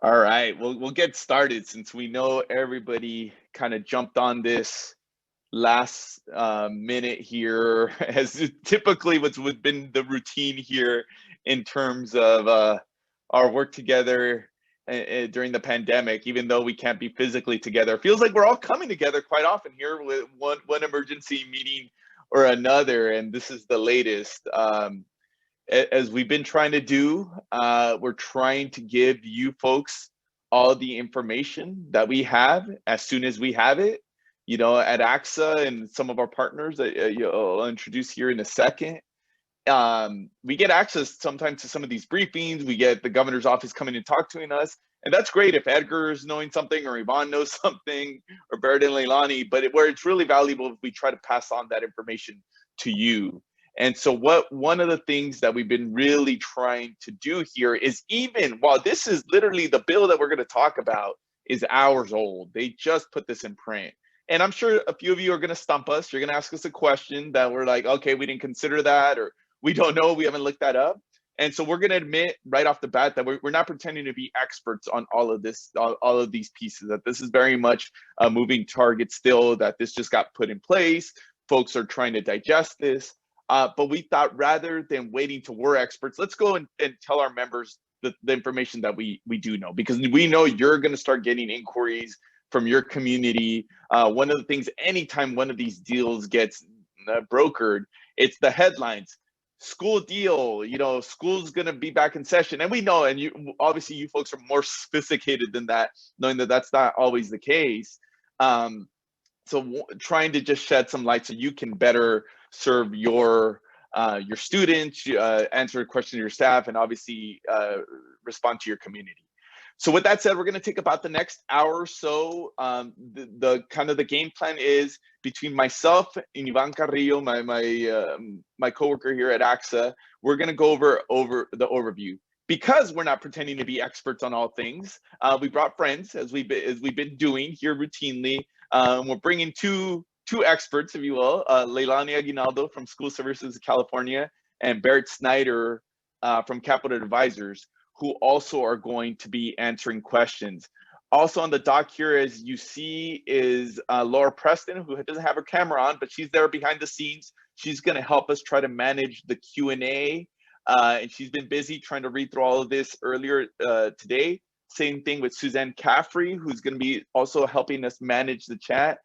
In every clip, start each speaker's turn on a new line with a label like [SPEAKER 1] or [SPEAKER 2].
[SPEAKER 1] All right, we'll get started since we know everybody kind of jumped on this last minute here, as typically what's been the routine here in terms of our work together during the pandemic. Even though we can't be physically together, it feels like we're all coming together quite often here with one emergency meeting or another, and this is the latest. As we've been trying to do, we're trying to give you folks all the information that we have as soon as we have it. You know, at ACSA and some of our partners that I'll introduce here in a second. We get access sometimes to some of these briefings. We get the governor's office coming and talking to us. And that's great if Edgar is knowing something or Yvonne knows something or Barrett and Leilani, but where it's really valuable if we try to pass on that information to you. And so one of the things that we've been really trying to do here is, even while this is literally the bill that we're going to talk about is hours old, they just put this in print. And I'm sure a few of you are going to stump us. You're going to ask us a question that we're like, okay, we didn't consider that, or we don't know, we haven't looked that up. And so we're going to admit right off the bat that we're not pretending to be experts on all of this, all of these pieces, that this is very much a moving target still, that this just got put in place. Folks are trying to digest this. But we thought, rather than waiting till we're experts, let's go and tell our members the information that we do know, because we know you're going to start getting inquiries from your community. One of the things, anytime one of these deals gets brokered, it's the headlines. School deal, you know, school's going to be back in session. And we know, and you obviously you folks are more sophisticated than that, knowing that that's not always the case. So trying to just shed some light so you can better serve your students, answer a question to your staff, and obviously respond to your community. So with that said, we're going to take about the next hour or so. The kind of the game plan is between myself and Ivan Carrillo, my coworker here at ACSA. We're going to go over the overview. Because we're not pretending to be experts on all things, we brought friends, as we've been doing here routinely. We're bringing two experts, if you will, Leilani Aguinaldo from School Services of California and Barrett Snyder from Capital Advisors, who also are going to be answering questions. Also on the dock here, as you see, is Laura Preston, who doesn't have her camera on, but she's there behind the scenes. She's going to help us try to manage the Q&A, and she's been busy trying to read through all of this earlier today. Same thing with Suzanne Caffrey, who's going to be also helping us manage the chat.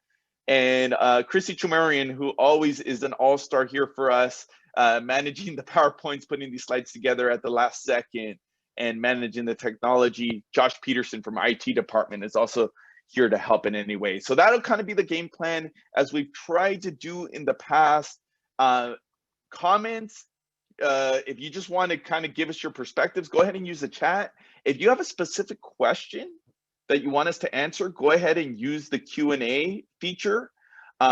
[SPEAKER 1] And Chrissy Chumarian, who always is an all-star here for us, managing the PowerPoints, putting these slides together at the last second, and managing the technology. Josh Peterson from IT department is also here to help in any way. So that'll kind of be the game plan as we've tried to do in the past. Comments, if you just want to kind of give us your perspectives, go ahead and use the chat. If you have a specific question that you want us to answer, go ahead and use the Q&A feature.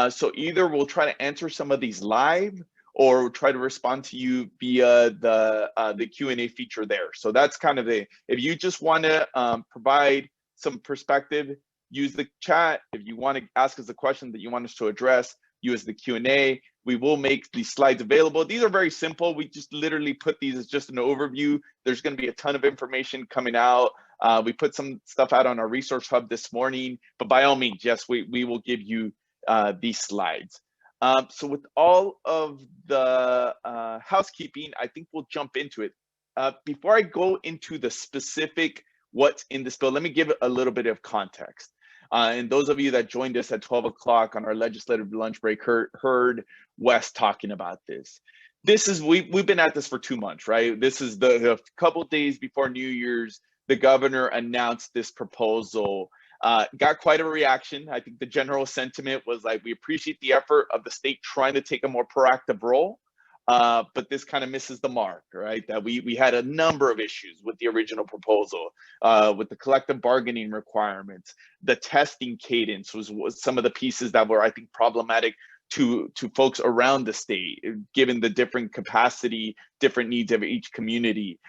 [SPEAKER 1] So either we'll try to answer some of these live, or we'll try to respond to you via the Q&A feature there. So that's kind of if you just want to provide some perspective, use the chat. If you want to ask us a question that you want us to address, use the Q&A. We will make these slides available. These are very simple. We just literally put these as just an overview. There's going to be a ton of information coming out. We put some stuff out on our resource hub this morning, but by all means, yes, we will give you these slides. So with all of the housekeeping, I think we'll jump into it. Before I go into the specific what's in this bill, let me give a little bit of context. And those of you that joined us at 12 o'clock on our legislative lunch break heard Wes talking about this. This is, we've been at this for 2 months, right? This is the couple days before New Year's, the governor announced this proposal. Got quite a reaction. I think the general sentiment was like, we appreciate the effort of the state trying to take a more proactive role, but this kind of misses the mark, right? That we had a number of issues with the original proposal, with the collective bargaining requirements. The testing cadence was some of the pieces that were, I think, problematic to folks around the state, given the different capacity, different needs of each community.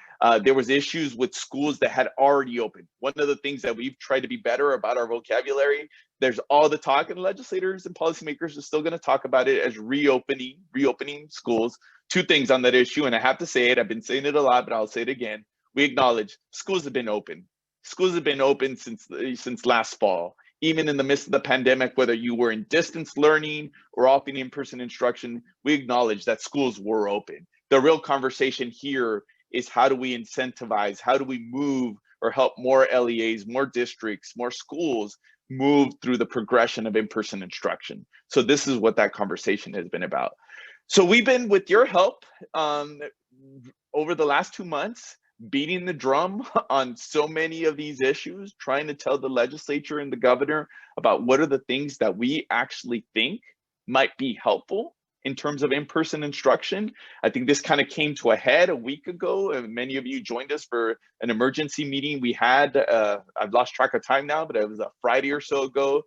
[SPEAKER 1] There was issues with schools that had already opened. One of the things that we've tried to be better about our vocabulary, there's all the talk, and legislators and policymakers are still going to talk about it as reopening schools. Two things on that issue, and I have to say it, I've been saying it a lot, but I'll say it again. We acknowledge schools have been open. Schools have been open since last fall. Even in the midst of the pandemic, whether you were in distance learning or opting in-person instruction, we acknowledge that schools were open. The real conversation here is how do we incentivize, how do we move or help more LEAs, more districts, more schools move through the progression of in-person instruction. So this is what that conversation has been about. So we've been, with your help, over the last 2 months, beating the drum on so many of these issues, trying to tell the legislature and the governor about what are the things that we actually think might be helpful in terms of in-person instruction. I think this kind of came to a head a week ago, and many of you joined us for an emergency meeting we had. I've lost track of time now, but it was a Friday or so ago,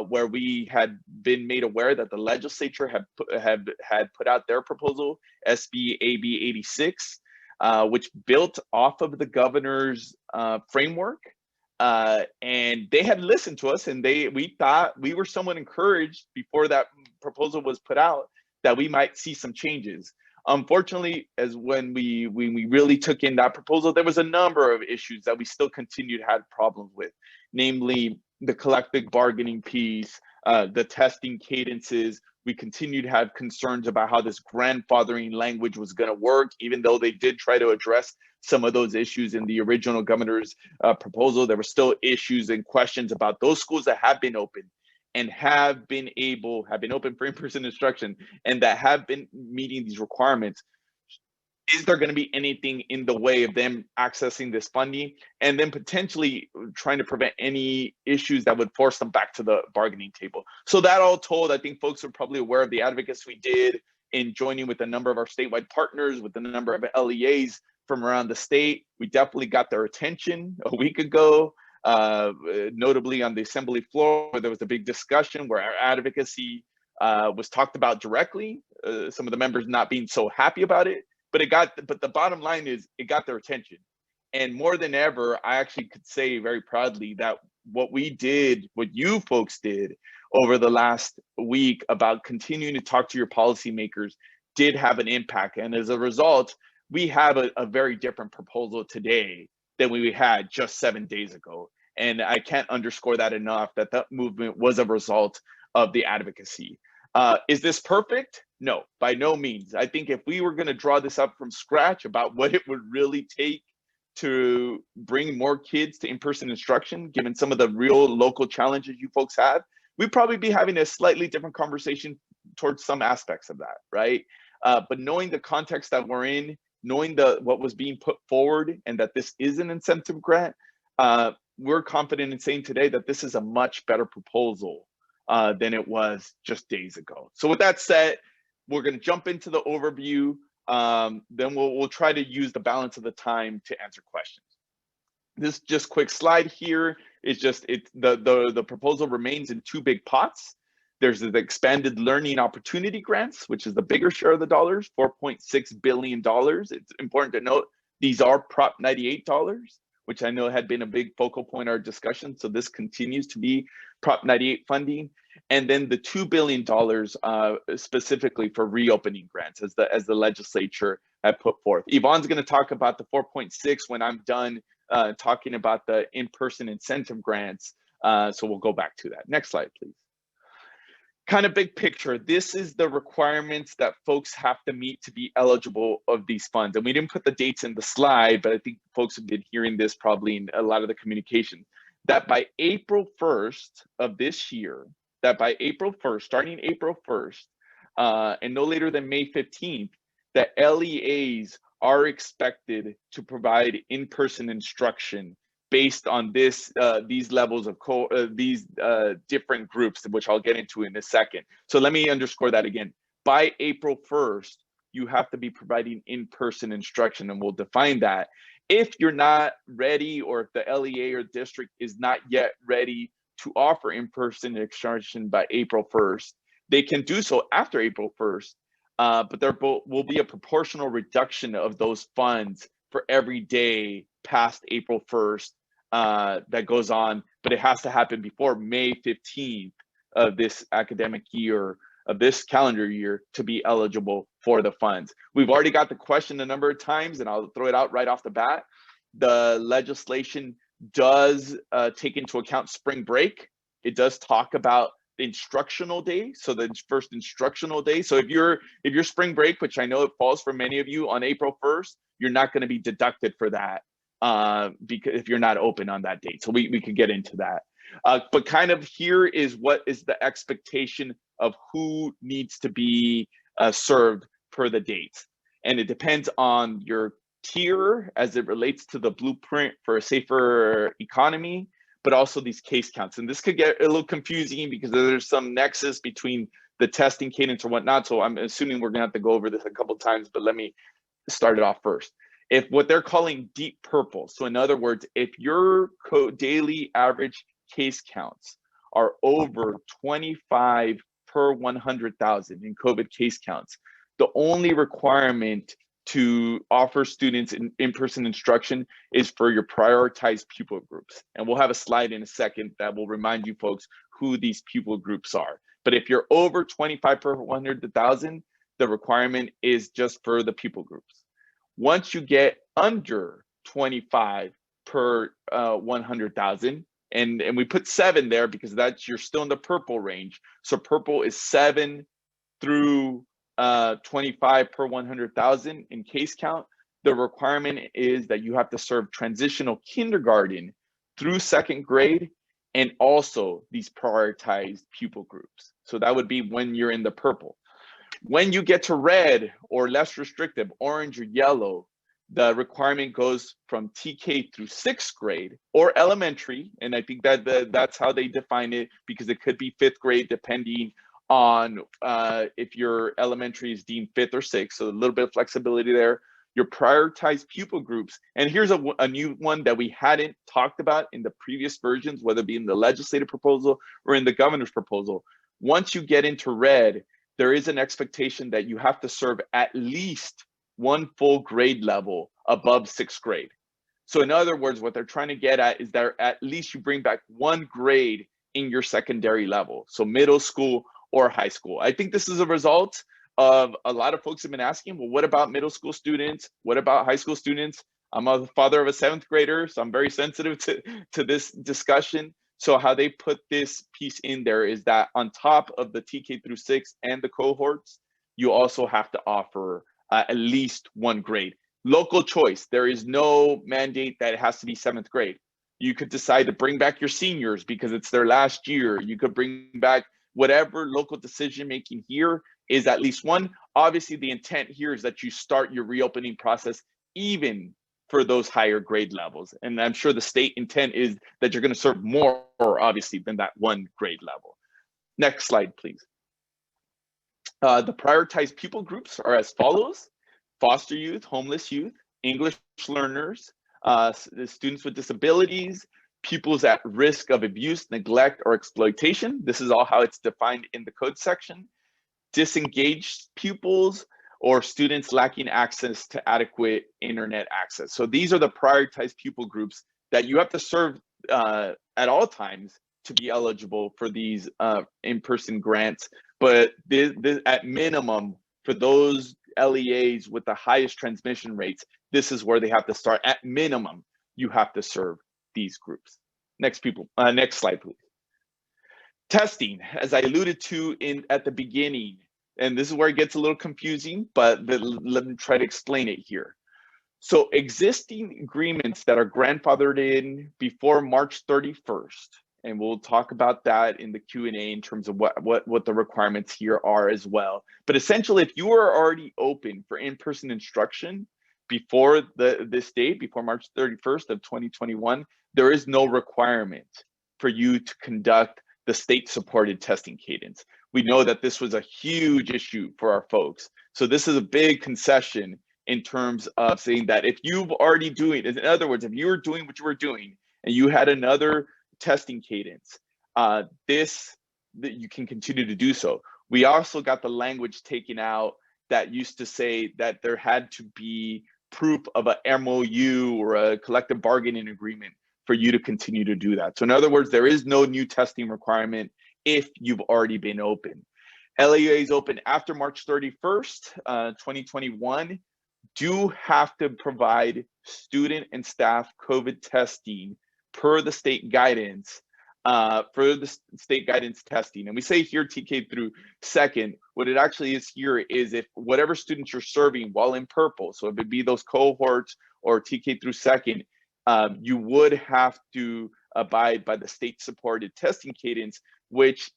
[SPEAKER 1] where we had been made aware that the legislature had put out their proposal, SB AB 86, which built off of the governor's framework. And they had listened to us, and we thought we were somewhat encouraged before that proposal was put out that we might see some changes. Unfortunately, as when we really took in that proposal, there was a number of issues that we still continue to have problems with, namely the collective bargaining piece, the testing cadences. We continue to have concerns about how this grandfathering language was going to work, even though they did try to address some of those issues in the original governor's proposal. There were still issues and questions about those schools that have been open and have been open for in-person instruction and that have been meeting these requirements. Is there going to be anything in the way of them accessing this funding, and then potentially trying to prevent any issues that would force them back to the bargaining table? So that all told, I think folks are probably aware of the advocacy we did in joining with a number of our statewide partners, with a number of LEAs from around the state. We definitely got their attention a week ago, notably on the assembly floor, where there was a big discussion where our advocacy was talked about directly, some of the members not being so happy about it. But the bottom line is it got their attention. And more than ever, I actually could say very proudly that what you folks did over the last week about continuing to talk to your policymakers did have an impact. And as a result, we have a very different proposal today than we had just 7 days ago. And I can't underscore that enough, that movement was a result of the advocacy. Is this perfect? No, by no means. I think if we were going to draw this up from scratch about what it would really take to bring more kids to in-person instruction, given some of the real local challenges you folks have, we'd probably be having a slightly different conversation towards some aspects of that, right? But knowing the context that we're in, knowing what was being put forward, and that this is an incentive grant, we're confident in saying today that this is a much better proposal than it was just days ago. So with that said, we're going to jump into the overview. Then we'll try to use the balance of the time to answer questions. This just quick slide here is just the proposal remains in two big pots. There's the expanded learning opportunity grants, which is the bigger share of the dollars, $4.6 billion. It's important to note these are Prop 98 dollars, which I know had been a big focal point of our discussion. So this continues to be Prop 98 funding. And then the $2 billion specifically for reopening grants, as the legislature had put forth. Yvonne's going to talk about the 4.6 when I'm done talking about the in-person incentive grants. So we'll go back to that. Next slide, please. Kind of big picture, this is the requirements that folks have to meet to be eligible of these funds. And we didn't put the dates in the slide, but I think folks have been hearing this probably in a lot of the communication, that by April 1st of this year, starting April 1st, and no later than May 15th, that LEAs are expected to provide in-person instruction based on these levels of these different groups, which I'll get into in a second. So let me underscore that again. By April 1st, you have to be providing in-person instruction, and we'll define that. If you're not ready, or if the LEA or district is not yet ready to offer in-person instruction by April 1st, they can do so after April 1st, but there will be a proportional reduction of those funds for every day past April 1st that goes on, but it has to happen before May 15th of this academic year, of this calendar year, to be eligible for the funds. We've already got the question a number of times, and I'll throw it out right off the bat. The legislation does take into account spring break. It does talk about the instructional day, so the first instructional day. So if your spring break, which I know it falls for many of you on April 1st, you're not going to be deducted for that because if you're not open on that date. So we could get into that. But kind of here is what is the expectation of who needs to be served per the dates. And it depends on your tier as it relates to the blueprint for a safer economy, but also these case counts. And this could get a little confusing because there's some nexus between the testing cadence or whatnot. So I'm assuming we're gonna have to go over this a couple of times, but let me start it off first. If what they're calling deep purple, so in other words, if your daily average case counts are over 25 per 100,000 in COVID case counts, the only requirement to offer students in-person instruction is for your prioritized pupil groups. And we'll have a slide in a second that will remind you folks who these pupil groups are. But if you're over 25 per 100,000, the requirement is just for the pupil groups. Once you get under 25 per 100,000, and we put 7 there because that's you're still in the purple range. So purple is 7 through 25 per 100,000 in case count. The requirement is that you have to serve transitional kindergarten through 2nd grade and also these prioritized pupil groups. So that would be when you're in the purple. When you get to red or less restrictive, orange or yellow, the requirement goes from TK through 6th grade or elementary. And I think that that's how they define it because it could be 5th grade depending on if your elementary is deemed 5th or 6th. So a little bit of flexibility there. Your prioritized pupil groups. And here's a new one that we hadn't talked about in the previous versions, whether it be in the legislative proposal or in the governor's proposal. Once you get into red, there is an expectation that you have to serve at least 1 full grade level above 6th grade. So in other words, what they're trying to get at is that at least you bring back 1 grade in your secondary level. So middle school or high school. I think this is a result of a lot of folks have been asking, well, what about middle school students? What about high school students? I'm a father of a 7th grader, so I'm very sensitive to this discussion. So how they put this piece in there is that on top of the TK through 6 and the cohorts, you also have to offer at least 1 grade. Local choice, there is no mandate that it has to be 7th grade. You could decide to bring back your seniors because it's their last year. You could bring back whatever local decision-making here is at least 1. Obviously, the intent here is that you start your reopening process even for those higher grade levels. And I'm sure the state intent is that you're going to serve more, obviously, than that 1 grade level. Next slide, please. The prioritized pupil groups are as follows: foster youth, homeless youth, English learners, students with disabilities, pupils at risk of abuse, neglect, or exploitation. This is all how it's defined in the code section. Disengaged pupils, or students lacking access to adequate internet access. So these are the prioritized pupil groups that you have to serve at all times to be eligible for these in-person grants. But at minimum, for those LEAs with the highest transmission rates, this is where they have to start. At minimum, you have to serve these groups. Next slide, please. Testing, as I alluded to at the beginning, and this is where it gets a little confusing, but let me try to explain it here. So existing agreements that are grandfathered in before March 31st, and we'll talk about that in the Q&A in terms of what the requirements here are as well. But essentially, if you are already open for in-person instruction before this date, before March 31st of 2021, there is no requirement for you to conduct the state-supported testing cadence. We know that this was a huge issue for our folks. So this is a big concession in terms of saying that if you've already doing, in other words, if you were doing what you were doing and you had another testing cadence, that you can continue to do so. We also got the language taken out that used to say that there had to be proof of a MOU or a collective bargaining agreement for you to continue to do that. So in other words, there is no new testing requirement if you've already been open. LEAs open after March 31st, 2021, do have to provide student and staff COVID testing per the state guidance for the state guidance testing. And we say here TK through second. What it actually is here is if whatever students you're serving while in purple, so if it be those cohorts or TK through second, you would have to abide by the state supported testing cadence, which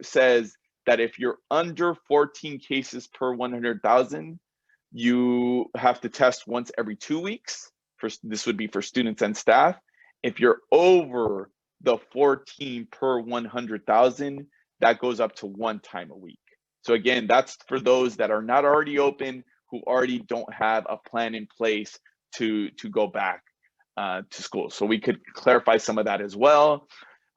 [SPEAKER 1] says that if you're under 14 cases per 100,000, you have to test once every 2 weeks. This would be for students and staff. If you're over the 14 per 100,000, that goes up to 1 time a week. So again, that's for those that are not already open, who already don't have a plan in place to go back to school. So we could clarify some of that as well.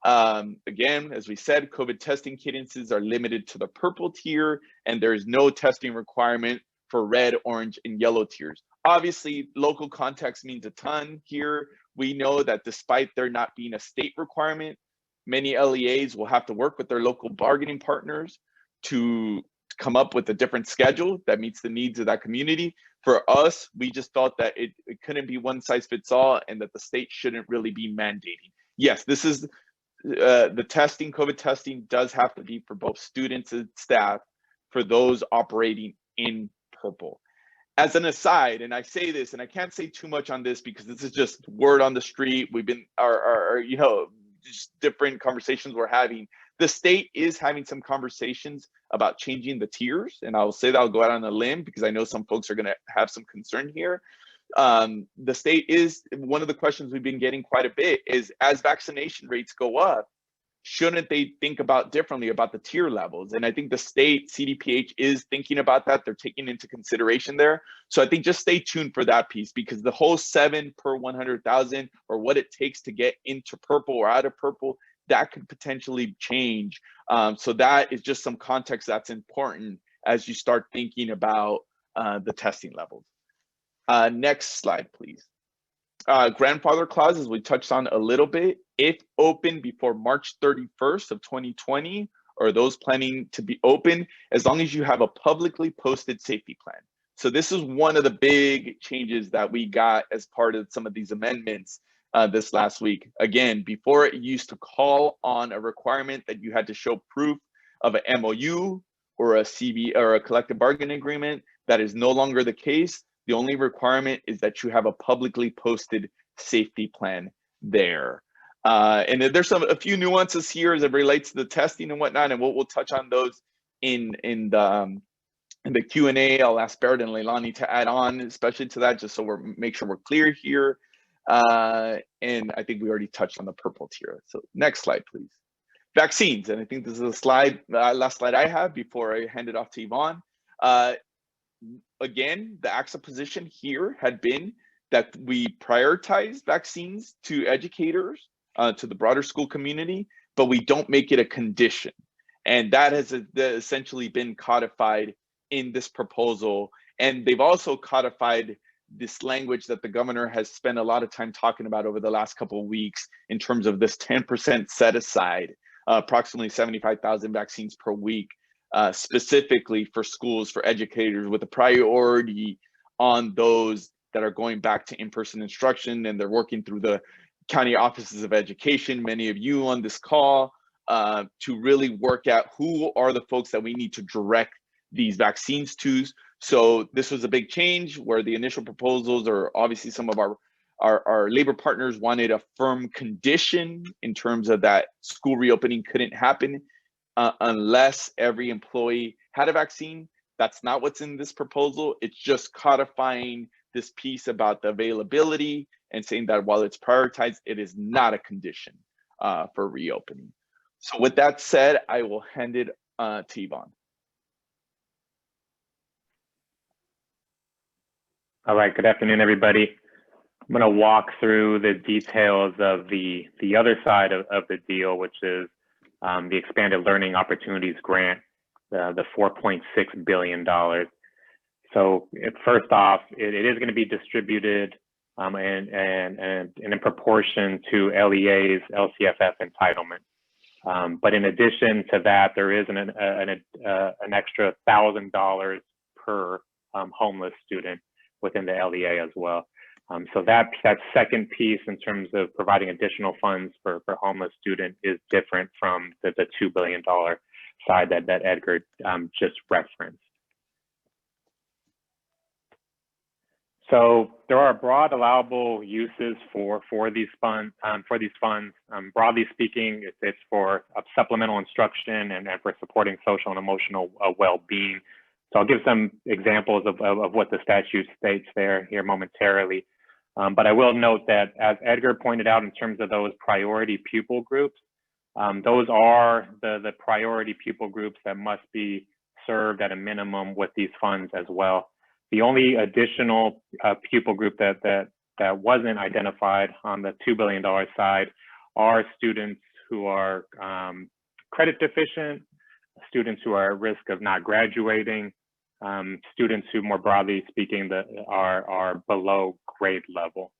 [SPEAKER 1] Again, as we said, COVID testing cadences are limited to the purple tier, and there is no testing requirement for red, orange, and yellow tiers. Obviously, local context means a ton here. We know that despite there not being a state requirement, many LEAs will have to work with their local bargaining partners to come up with a different schedule that meets the needs of that community. For us, we just thought that it couldn't be one size fits all and that the state shouldn't really be mandating. Yes, this is the testing, COVID testing does have to be for both students and staff for those operating in purple. As an aside, and I say this, and I can't say too much on this because this is just word on the street. We've been, you know, just different conversations we're having. The state is having some conversations about changing the tiers, and I'll say that I'll go out on a limb because I know some folks are going to have some concern here. The state is, one of the questions we've been getting quite a bit is, as vaccination rates go up, shouldn't they think about differently about the tier levels? And I think the state CDPH is thinking about that. They're taking into consideration there. So I think just stay tuned for that piece, because the whole 7 per 100,000 or what it takes to get into purple or out of purple, that could potentially change. So that is just some context that's important as you start thinking about the testing levels. Next slide, please. Grandfather clauses we touched on a little bit. If open before March 31st of 2020, or those planning to be open, as long as you have a publicly posted safety plan. So this is one of the big changes that we got as part of some of these amendments this last week. Again, before it used to call on a requirement that you had to show proof of an MOU or a CB or a collective bargaining agreement. That is no longer the case. The only requirement is that you have a publicly posted safety plan there. And there's a few nuances here as it relates to the testing and whatnot, and we'll touch on those in the Q&A. I'll ask Barrett and Leilani to add on, especially to that, just so make sure we're clear here. And I think we already touched on the purple tier. So next slide, please. Vaccines, and I think this is a slide, last slide I have before I hand it off to Yvonne. Again, the ACSA position here had been that we prioritize vaccines to educators, to the broader school community, but we don't make it a condition. And that has essentially been codified in this proposal. And they've also codified this language that the governor has spent a lot of time talking about over the last couple of weeks in terms of this 10% set aside, approximately 75,000 vaccines per week, specifically for schools, for educators, with a priority on those that are going back to in-person instruction, and they're working through the county offices of education, many of you on this call, to really work out who are the folks that we need to direct these vaccines to. So this was a big change where the initial proposals, or obviously some of our labor partners wanted a firm condition in terms of that school reopening couldn't happen unless every employee had a vaccine. That's not what's in this proposal. It's just codifying this piece about the availability and saying that while it's prioritized, it is not a condition for reopening. So with that said, I will hand it to Yvonne.
[SPEAKER 2] All right, good afternoon, everybody. I'm going to walk through the details of the other side of the deal, which is the Expanded Learning Opportunities Grant, the $4.6 billion. So first off, it is going to be distributed and in proportion to LEA's LCFF entitlement. But in addition to that, there is an extra $1,000 per homeless student within the LEA as well. So that second piece in terms of providing additional funds for homeless students is different from the $2 billion side that Edgar just referenced. So there are broad allowable uses for these funds. Broadly speaking, it's for supplemental instruction and for supporting social and emotional well-being. So I'll give some examples of what the statute states here momentarily. But I will note that, as Edgar pointed out, in terms of those priority pupil groups, those are the priority pupil groups that must be served at a minimum with these funds as well. The only additional pupil group that wasn't identified on the $2 billion side are students who are credit deficient, students who are at risk of not graduating, students who, more broadly speaking, are below grade level.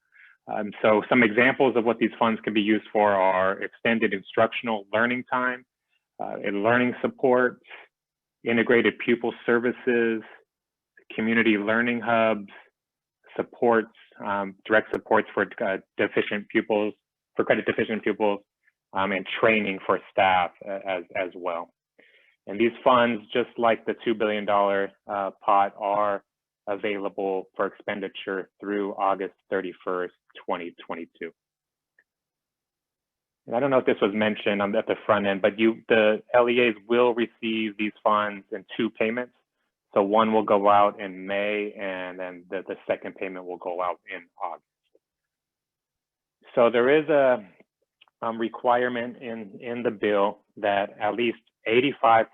[SPEAKER 2] So some examples of what these funds can be used for are extended instructional learning time, learning supports, integrated pupil services, community learning hubs, supports, direct supports for deficient pupils, for credit deficient pupils, and training for staff as well. And these funds, just like the $2 billion pot, are available for expenditure through August 31st, 2022. And I don't know if this was mentioned at the front end, but the LEAs will receive these funds in 2 payments. So one will go out in May, and then the second payment will go out in August. So there is a requirement in the bill that at least 85%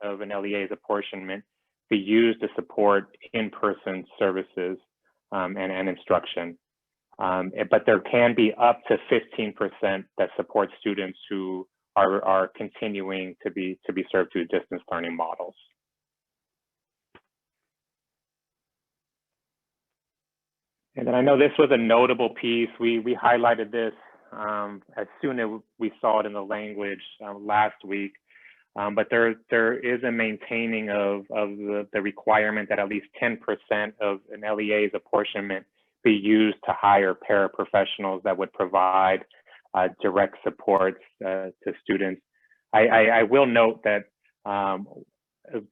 [SPEAKER 2] of an LEA's apportionment be used to support in-person services and instruction. But there can be up to 15% that support students who are continuing to be served through distance learning models. And then I know this was a notable piece. We highlighted this as soon as we saw it in the language last week. But there is a maintaining of the requirement that at least 10% of an LEA's apportionment be used to hire paraprofessionals that would provide direct supports to students. I will note that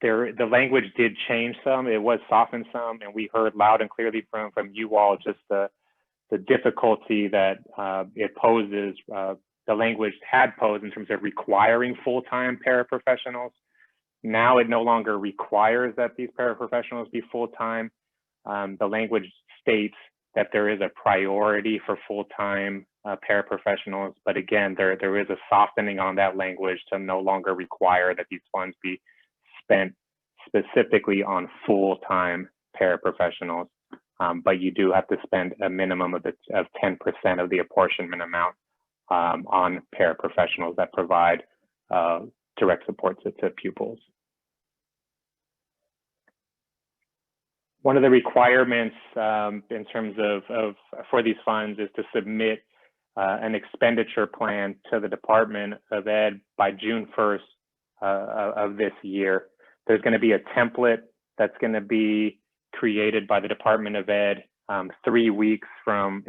[SPEAKER 2] the language did change some. It was softened some, and we heard loud and clearly from you all just the difficulty that it poses. The language had posed in terms of requiring full-time paraprofessionals. Now it no longer requires that these paraprofessionals be full-time. The language states that there is a priority for full-time paraprofessionals, but again, there is a softening on that language to no longer require that these funds be spent specifically on full-time paraprofessionals, but you do have to spend a minimum of 10% of the apportionment amount on paraprofessionals that provide direct support to pupils. One of the requirements in terms of for these funds is to submit an expenditure plan to the Department of Ed by June 1st of this year. There's going to be a template that's going to be created by the Department of Ed 3 weeks from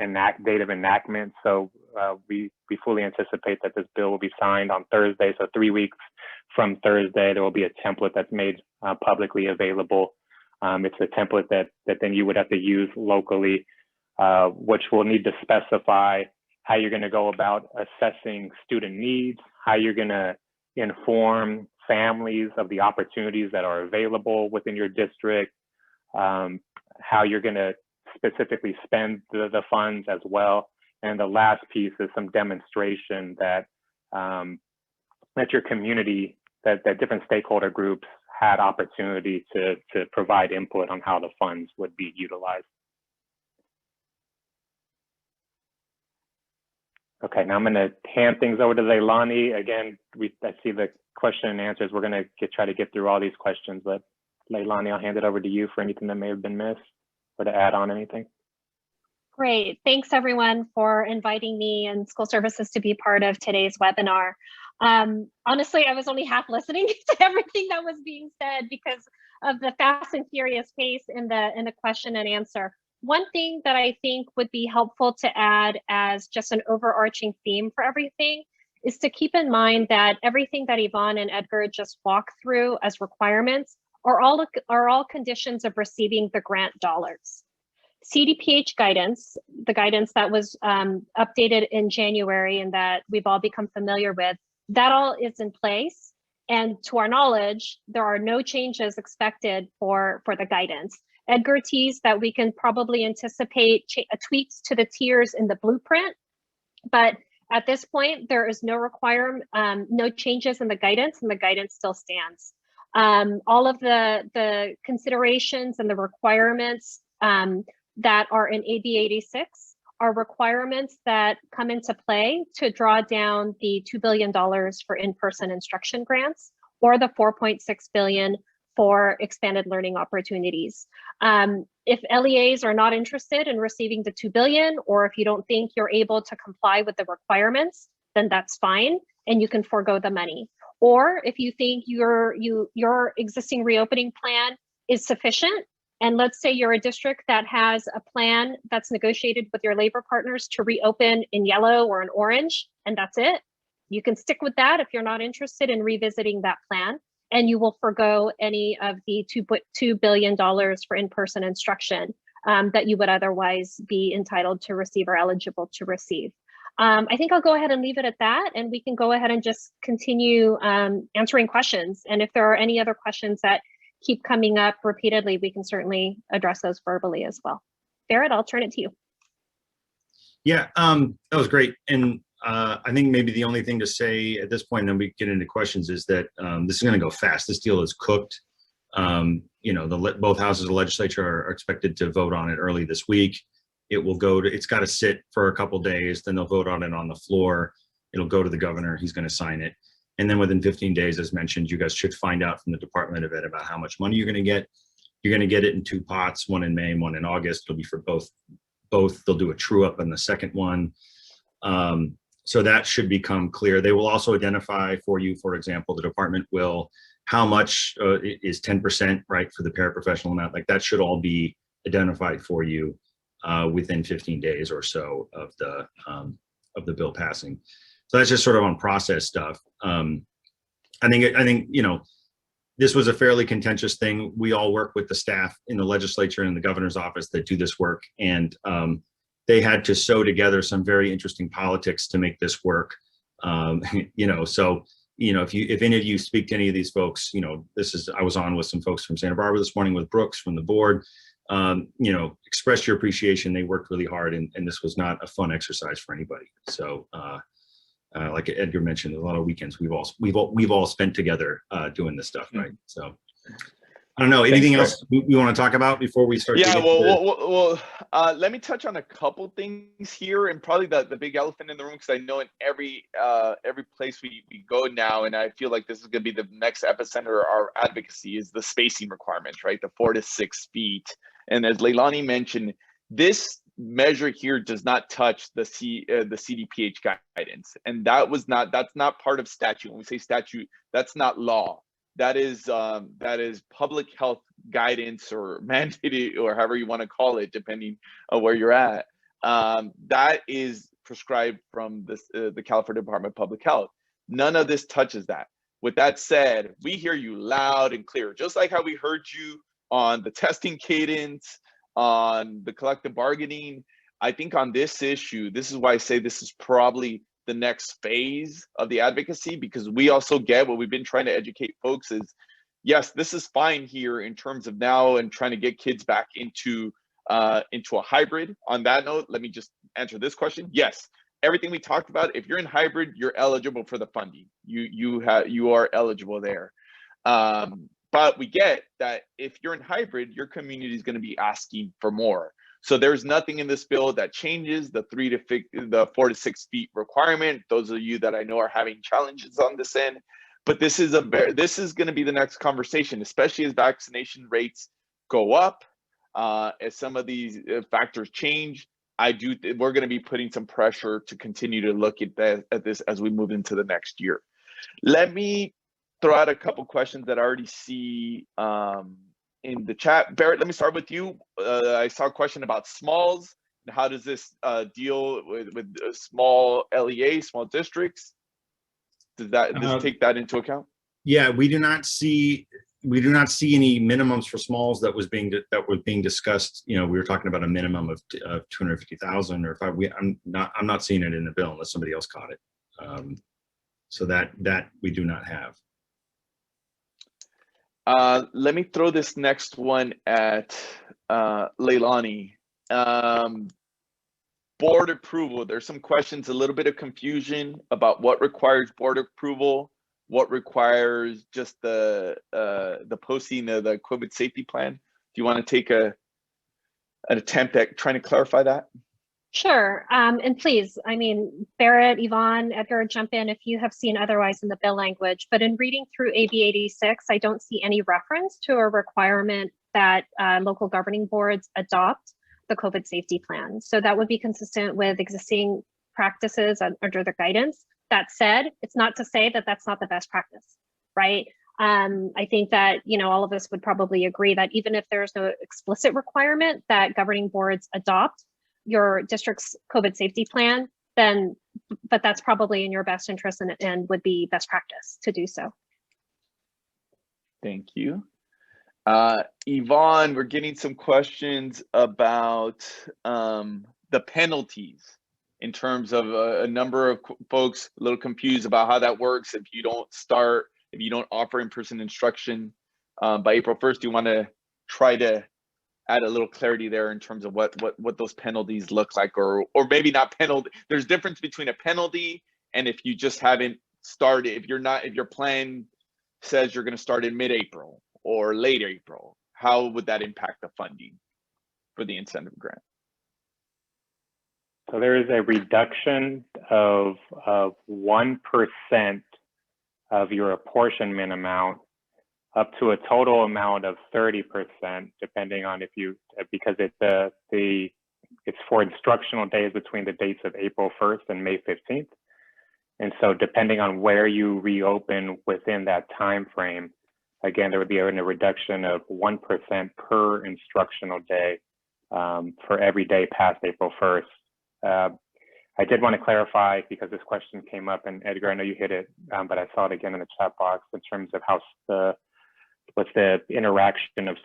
[SPEAKER 2] date of enactment. So we fully anticipate that this bill will be signed on Thursday. So 3 weeks from Thursday, there will be a template that's made publicly available. It's a template that then you would have to use locally, which will need to specify how you're going to go about assessing student needs, how you're going to inform families of the opportunities that are available within your district, how you're going to specifically spend the funds as well. And the last piece is some demonstration that your community, that different stakeholder groups had opportunity to provide input on how the funds would be utilized. Okay, now I'm going to hand things over to Leilani. Again, I see the question and answers. We're going to try to get through all these questions, but Leilani, I'll hand it over to you for anything that may have been missed or to add on anything.
[SPEAKER 3] Great, thanks everyone for inviting me and school services to be part of today's webinar. Honestly, I was only half listening to everything that was being said because of the fast and furious pace in the question and answer. One thing that I think would be helpful to add as just an overarching theme for everything is to keep in mind that everything that Yvonne and Edgar just walked through as requirements are all conditions of receiving the grant dollars. CDPH guidance, the guidance that was updated in January and that we've all become familiar with, that all is in place. And to our knowledge, there are no changes expected for the guidance. Edgar teased that we can probably anticipate tweaks to the tiers in the blueprint, but at this point, there is no no changes in the guidance, and the guidance still stands. All of the considerations and the requirements that are in AB 86 are requirements that come into play to draw down the $2 billion for in-person instruction grants or the $4.6 billion for expanded learning opportunities. If LEAs are not interested in receiving the $2 billion, or if you don't think you're able to comply with the requirements, then that's fine, and you can forego the money. Or if you think your existing reopening plan is sufficient, and let's say you're a district that has a plan that's negotiated with your labor partners to reopen in yellow or in orange, and that's it, you can stick with that if you're not interested in revisiting that plan, and you will forego any of the $2 billion for in-person instruction that you would otherwise be entitled to receive or eligible to receive. I think I'll go ahead and leave it at that, and we can go ahead and just continue answering questions. And if there are any other questions that keep coming up repeatedly, we can certainly address those verbally as well. Barrett, I'll turn it to you.
[SPEAKER 4] Yeah, that was great. And I think maybe the only thing to say at this point, and then we get into questions, is that this is going to go fast. This deal is cooked. You know, both houses of the legislature are expected to vote on it early this week. It will go to, it's got to sit for a couple days, then they'll vote on it on the floor. It'll go to the governor, he's going to sign it. And then within 15 days, as mentioned, you guys should find out from the Department of Ed about how much money you're going to get. You're going to get it in 2 pots, one in May, one in August. It'll be for both. They'll do a true up on the second one. So that should become clear. They will also identify for you, for example, the department will, how much is 10%, right, for the paraprofessional amount. Like that should all be identified for you within 15 days or so of the bill passing. So that's just sort of on process stuff. I think you know, this was a fairly contentious thing. We all work with the staff in the legislature and the governor's office that do this work, and they had to sew together some very interesting politics to make this work. You know, so you know, if any of you speak to any of these folks, you know, I was on with some folks from Santa Barbara this morning with Brooks from the board. You know, express your appreciation. They worked really hard, and this was not a fun exercise for anybody. So. Like Edgar mentioned, a lot of weekends we've all spent together doing this stuff, right? So I don't know. Anything else we want to talk about before we start?
[SPEAKER 1] Yeah, well, let me touch on a couple things here, and probably the big elephant in the room, because I know in every place we go now, and I feel like this is going to be the next epicenter of our advocacy, is the spacing requirements, right? The 4 to 6 feet, and as Leilani mentioned, this measure here does not touch the CDPH guidance, and that's not part of statute. When we say statute, that's not law. That is public health guidance or mandated, or however you want to call it, depending on where you're at. That is prescribed from the California Department of Public Health. None of this touches that. With that said, we hear you loud and clear, just like how we heard you on the testing cadence, on the collective bargaining. I think on this issue, this is why I say this is probably the next phase of the advocacy, because we also get what we've been trying to educate folks is, yes, this is fine here in terms of now and trying to get kids back into a hybrid. On that note, let me just answer this question. Yes, everything we talked about, if you're in hybrid, you're eligible for the funding. You are eligible there. But we get that if you're in hybrid, your community is going to be asking for more. So there's nothing in this bill that changes the 4 to 6 feet requirement. Those of you that I know are having challenges on this end, but this is going to be the next conversation, especially as vaccination rates go up, as some of these factors change. We're going to be putting some pressure to continue to look at this as we move into the next year. Let me throw out a couple questions that I already see in the chat. Barrett, let me start with you. I saw a question about smalls. How does this deal with small LEA, small districts? Does this take that into account?
[SPEAKER 4] Yeah, we do not see any minimums for smalls that was being discussed. You know, we were talking about a minimum of 250,000 or I'm not seeing it in the bill unless somebody else caught it. So that we do not have.
[SPEAKER 1] Let me throw this next one at Leilani. Board approval. There's some questions, a little bit of confusion about what requires board approval, what requires just the posting of the COVID safety plan. Do you want to take an attempt at trying to clarify that?
[SPEAKER 3] Sure. And please, I mean, Barrett, Yvonne, Edgar, jump in if you have seen otherwise in the bill language. But in reading through AB 86, I don't see any reference to a requirement that local governing boards adopt the COVID safety plan. So that would be consistent with existing practices under the guidance. That said, it's not to say that that's not the best practice, right? I think that, you know, all of us would probably agree that even if there's no explicit requirement that governing boards adopt your district's COVID safety plan, then, but that's probably in your best interest and would be best practice to do so.
[SPEAKER 1] Thank you. Yvonne, we're getting some questions about the penalties in terms of a number of folks a little confused about how that works. If you don't offer in-person instruction by April 1st, do you want to try to add a little clarity there in terms of what those penalties look like, or maybe not penalty? There's difference between a penalty and if you just haven't started, if your plan says you're going to start in mid-April or late April, how would that impact the funding for the incentive grant?
[SPEAKER 2] So there is a reduction of 1% of your apportionment amount up to a total amount of 30%, depending on because it's for instructional days between the dates of April 1st and May 15th. And so depending on where you reopen within that time frame, again, there would be a reduction of 1% per instructional day for every day past April 1st. I did want to clarify, because this question came up, and Edgar, I know you hit it, but I saw it again in the chat box in terms of what's the interaction of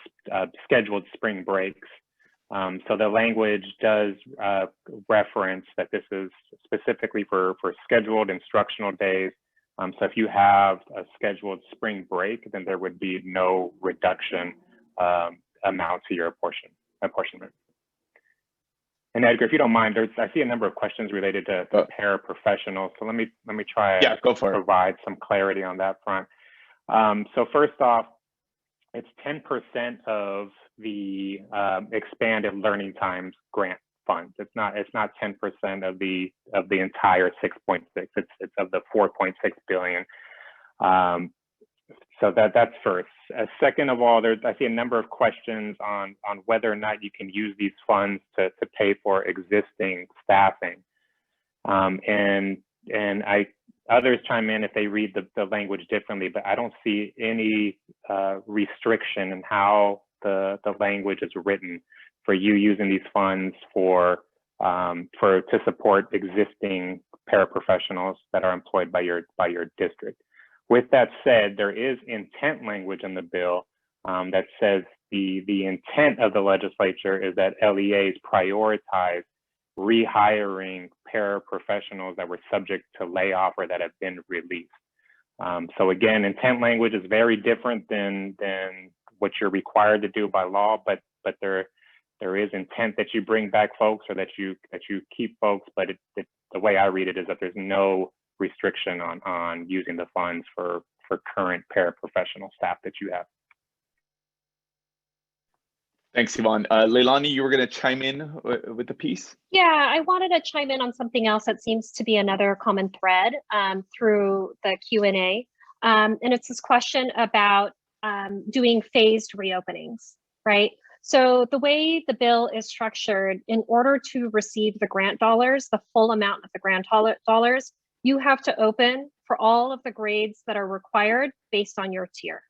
[SPEAKER 2] scheduled spring breaks. So the language does reference that this is specifically for scheduled instructional days. So if you have a scheduled spring break, then there would be no reduction amount to your apportionment. And Edgar, if you don't mind, I see a number of questions related to paraprofessionals. So let me try
[SPEAKER 1] go for it.
[SPEAKER 2] Provide some clarity on that front. So first off, it's 10% of the expanded learning times grant funds. It's not 10% of the entire 6.6. It's of the 4.6 billion. So that's first. Second of all, I see a number of questions on whether or not you can use these funds to pay for existing staffing. And others chime in if they read the language differently, but I don't see any restriction in how the language is written for you using these funds to support existing paraprofessionals that are employed by your district. With that said, there is intent language in the bill that says the intent of the legislature is that LEAs prioritize rehiring paraprofessionals that were subject to layoff or that have been released. So again, intent language is very different than what you're required to do by law, but there is intent that you bring back folks or that you keep folks, but the way I read it is that there's no restriction on using the funds for current paraprofessional staff that you have.
[SPEAKER 1] Thanks, Yvonne. Leilani, you were going to chime in with the piece?
[SPEAKER 3] Yeah, I wanted to chime in on something else that seems to be another common thread through the Q&A. And it's this question about doing phased reopenings, right? So the way the bill is structured, in order to receive the grant dollars, the full amount of the grant dollars, you have to open for all of the grades that are required based on your tier.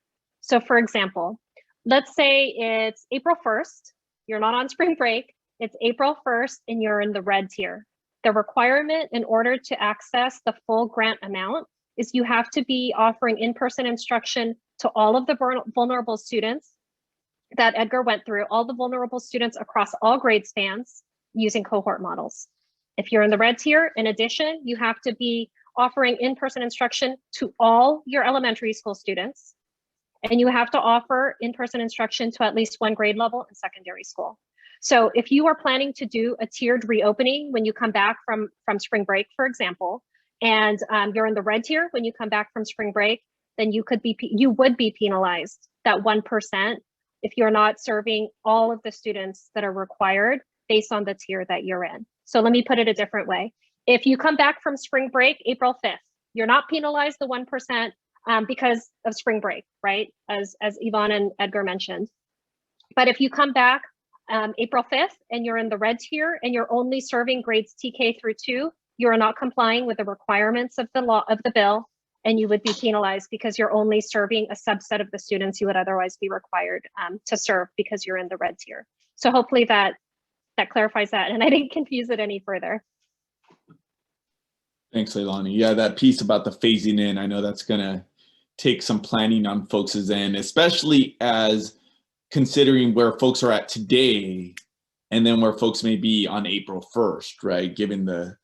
[SPEAKER 3] So for example, let's say it's April 1st, you're not on spring break, it's April 1st and you're in the red tier. The requirement in order to access the full grant amount is you have to be offering in-person instruction to all of the vulnerable students that Edgar went through, all the vulnerable students across all grade spans using cohort models. If you're in the red tier, in addition, you have to be offering in-person instruction to all your elementary school students, and you have to offer in-person instruction to at least one grade level in secondary school. So if you are planning to do a tiered reopening when you come back from spring break, for example, and you're in the red tier when you come back from spring break, then you would be penalized that 1% if you're not serving all of the students that are required based on the tier that you're in. So let me put it a different way. If you come back from spring break, April 5th, you're not penalized the 1% because of spring break, right? As Yvonne and Edgar mentioned. But if you come back April 5th and you're in the red tier and you're only serving grades TK through 2, you are not complying with the requirements of the law of the bill, and you would be penalized because you're only serving a subset of the students you would otherwise be required to serve because you're in the red tier. So hopefully that clarifies that, and I didn't confuse it any further.
[SPEAKER 1] Thanks, Leilani. Yeah, that piece about the phasing in, I know that's gonna take some planning on folks' end, especially as considering where folks are at today and then where folks may be on April 1st, right? Given the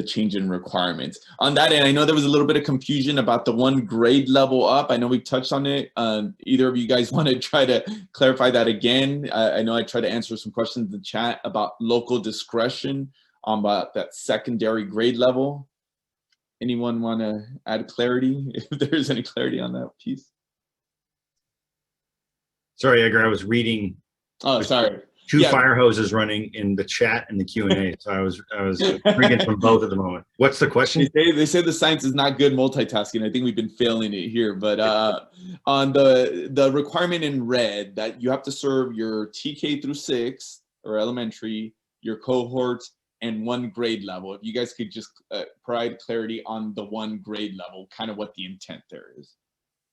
[SPEAKER 1] change in requirements. On that end, I know there was a little bit of confusion about the one grade level up. I know we touched on it. Either of you guys want to try to clarify that again? I know I tried to answer some questions in the chat about local discretion on about that secondary grade level. Anyone want to add clarity, if there's any clarity on that piece?
[SPEAKER 4] Sorry, Edgar, I was reading.
[SPEAKER 1] Oh, sorry.
[SPEAKER 4] Two fire hoses running in the chat and the Q&A, so I was drinking from both at the moment. What's the question?
[SPEAKER 1] They say the science is not good multitasking. I think we've been failing it here, but on the requirement in red that you have to serve your TK through 6 or elementary, your cohorts, and one grade level. If you guys could just provide clarity on the one grade level, kind of what the intent there is.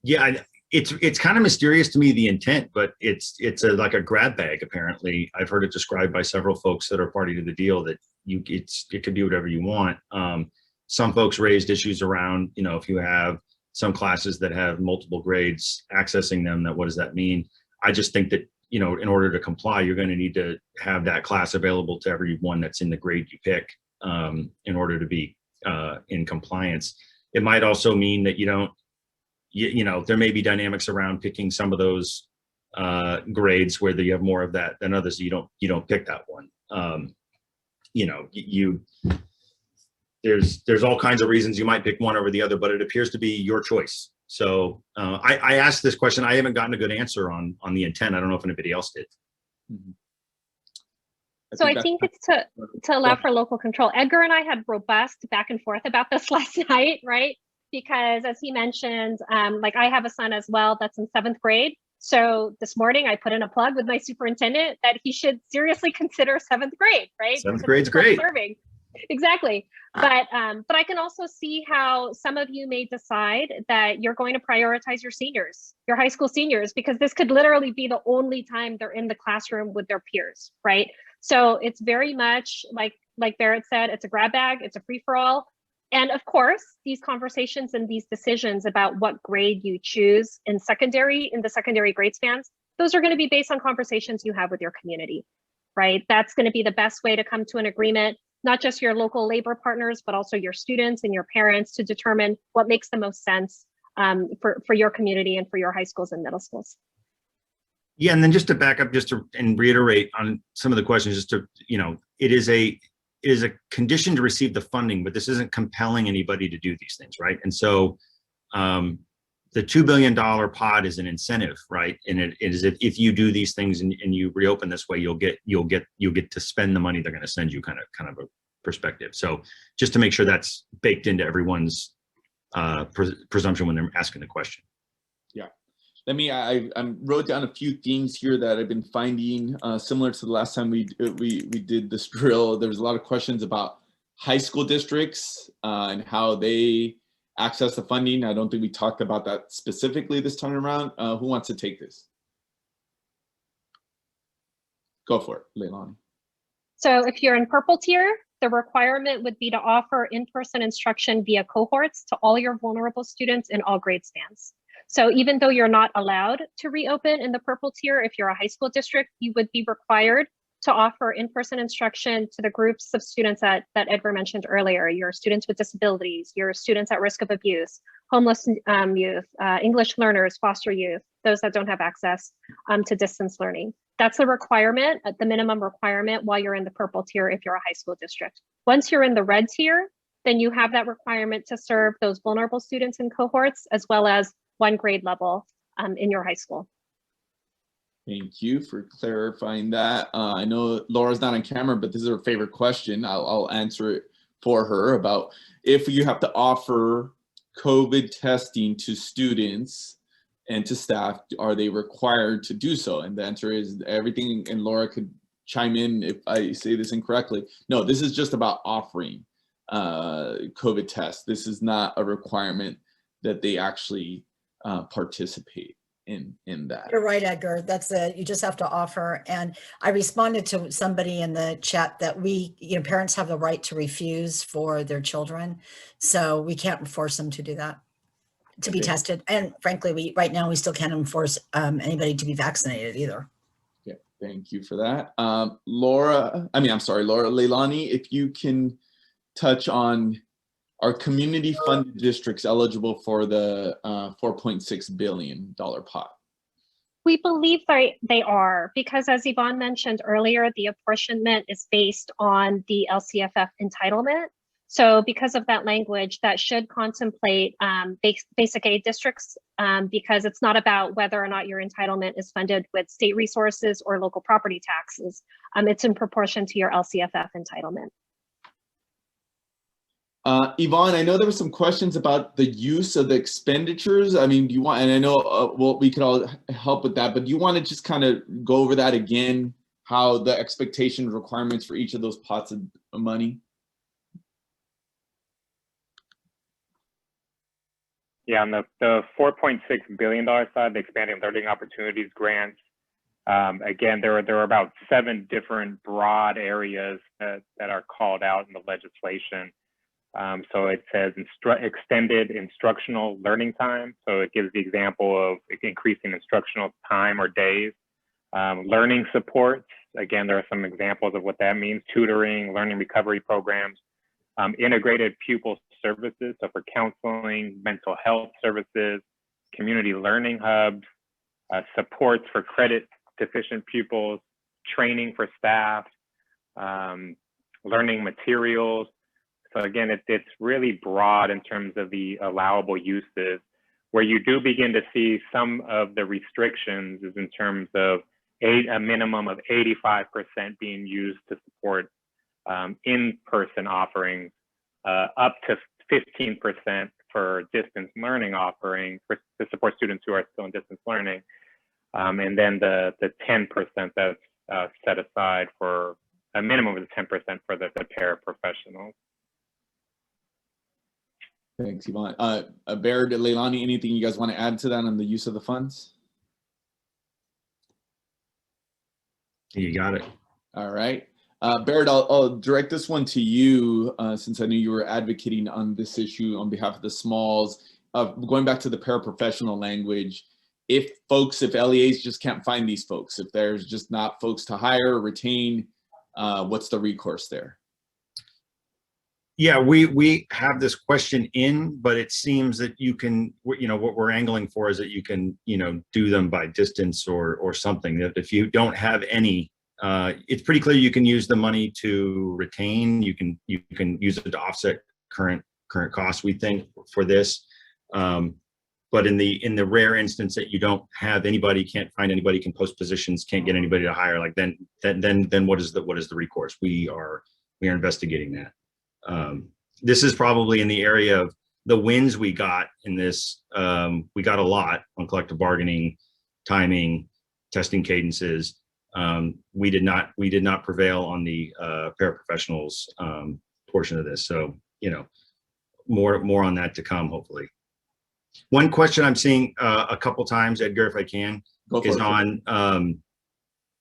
[SPEAKER 1] Yeah,
[SPEAKER 4] it's kind of mysterious to me, the intent, but it's like a grab bag. Apparently, I've heard it described by several folks that are party to the deal that it could be whatever you want. Some folks raised issues around, you know, if you have some classes that have multiple grades accessing them, that what does that mean? I just think that, you know, in order to comply, you're going to need to have that class available to everyone that's in the grade you pick in order to be in compliance. It might also mean that you don't. You know, there may be dynamics around picking some of those grades where you have more of that than others. You don't pick that one. You know, there's all kinds of reasons you might pick one over the other, but it appears to be your choice. So I asked this question. I haven't gotten a good answer on the intent. I don't know if anybody else did.
[SPEAKER 1] Mm-hmm.
[SPEAKER 3] So I think it's to allow for local control. Edgar and I had robust back and forth about this last night, right? Because as he mentioned, like I have a son as well that's in 7th grade. So this morning I put in a plug with my superintendent that he should seriously consider 7th grade, right?
[SPEAKER 4] 7th grade's great.
[SPEAKER 3] Serving. Exactly. But I can also see how some of you may decide that you're going to prioritize your seniors, your high school seniors, because this could literally be the only time they're in the classroom with their peers, right? So it's very much like Barrett said, it's a grab bag, it's a free for all. And of course, these conversations and these decisions about what grade you choose in the secondary grade spans, those are going to be based on conversations you have with your community, right? That's going to be the best way to come to an agreement, not just your local labor partners, but also your students and your parents to determine what makes the most sense for your community and for your high schools and middle schools.
[SPEAKER 4] Yeah, and then just to back up, and reiterate on some of the questions, just to, you know, it is a condition to receive the funding, but this isn't compelling anybody to do these things, right? And so the $2 billion pot is an incentive, right? And it is if you do these things and you reopen this way, you'll get to spend the money they're going to send you, kind of a perspective. So just to make sure that's baked into everyone's presumption when they're asking the question.
[SPEAKER 1] Yeah. I wrote down a few themes here that I've been finding similar to the last time we did this drill. There's a lot of questions about high school districts and how they access the funding. I don't think we talked about that specifically this time around. Who wants to take this? Go for it, Leilani.
[SPEAKER 3] So if you're in purple tier, the requirement would be to offer in-person instruction via cohorts to all your vulnerable students in all grade spans. So even though you're not allowed to reopen in the purple tier, if you're a high school district, you would be required to offer in-person instruction to the groups of students that Edgar mentioned earlier, your students with disabilities, your students at risk of abuse, homeless youth, English learners, foster youth, those that don't have access to distance learning. That's the requirement, the minimum requirement while you're in the purple tier if you're a high school district. Once you're in the red tier, then you have that requirement to serve those vulnerable students in cohorts as well as one grade level in your high school.
[SPEAKER 1] Thank you for clarifying that. I know Laura's not on camera, but this is her favorite question. I'll answer it for her about if you have to offer COVID testing to students and to staff, are they required to do so? And the answer is everything, and Laura could chime in if I say this incorrectly. No, this is just about offering COVID tests. This is not a requirement that they actually participate in that.
[SPEAKER 5] You're right, Edgar. That's you just have to offer. And I responded to somebody in the chat that parents have the right to refuse for their children. So we can't force them to do that, to be tested. And frankly, right now we still can't enforce anybody to be vaccinated either.
[SPEAKER 1] Yeah, thank you for that. Leilani, if you can touch on, are community funded districts eligible for the $4.6 billion pot?
[SPEAKER 3] We believe they are, because as Yvonne mentioned earlier, the apportionment is based on the LCFF entitlement. So because of that language, that should contemplate basic aid districts, because it's not about whether or not your entitlement is funded with state resources or local property taxes. It's in proportion to your LCFF entitlement.
[SPEAKER 1] Yvonne, I know there were some questions about the use of the expenditures. I mean, do you want, and I know we could all help with that, but do you want to just kind of go over that again, how the expectation requirements for each of those pots of money?
[SPEAKER 2] Yeah, on the $4.6 billion side, the Expanded Learning Opportunities grants, again, there are about 7 different broad areas that are called out in the legislation. So it says extended instructional learning time. So it gives the example of increasing instructional time or days. Learning supports, again, there are some examples of what that means: tutoring, learning recovery programs, integrated pupil services, so for counseling, mental health services, community learning hubs, supports for credit deficient pupils, training for staff, learning materials. So again, it's really broad in terms of the allowable uses. Where you do begin to see some of the restrictions is in terms of a minimum of 85% being used to support in-person offerings, up to 15% for distance learning offerings to support students who are still in distance learning, and then the 10% that's set aside for a minimum of 10% for the paraprofessionals.
[SPEAKER 1] Thanks, Yvonne. Baird, Leilani, anything you guys want to add to that on the use of the funds?
[SPEAKER 4] You got it.
[SPEAKER 1] All right. Baird, I'll direct this one to you, since I knew you were advocating on this issue on behalf of the smalls. Going back to the paraprofessional language, if LEAs just can't find these folks, if there's just not folks to hire or retain, what's the recourse there?
[SPEAKER 4] Yeah, we have this question in, but it seems that you can, what we're angling for is that you can, do them by distance or something. That if you don't have any, it's pretty clear you can use the money to retain. You can use it to offset current costs, we think, for this. But in the rare instance that you don't have anybody, can't find anybody, can post positions, can't get anybody to hire, like then what is the recourse? We are investigating that. This is probably in the area of the wins we got in this. We got a lot on collective bargaining, timing, testing cadences. We did not prevail on the paraprofessionals portion of this. So, more on that to come, hopefully. One question I'm seeing a couple times, Edgar, if I can, is on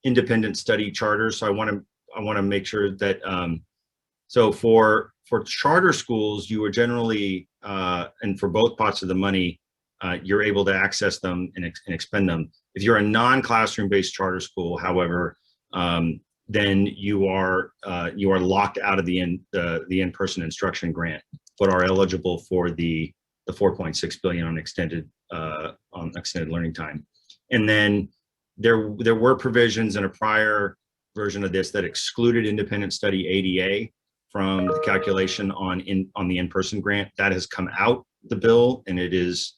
[SPEAKER 4] independent study charters. So I want to make sure that so for charter schools, you are generally and for both pots of the money, you're able to access them and expend them. If you're a non-classroom based charter school, however, then you are locked out of the in-person instruction grant, but are eligible for the 4.6 billion on extended learning time. And then there were provisions in a prior version of this that excluded independent study ADA from the calculation on the in-person grant. That has come out the bill, and it is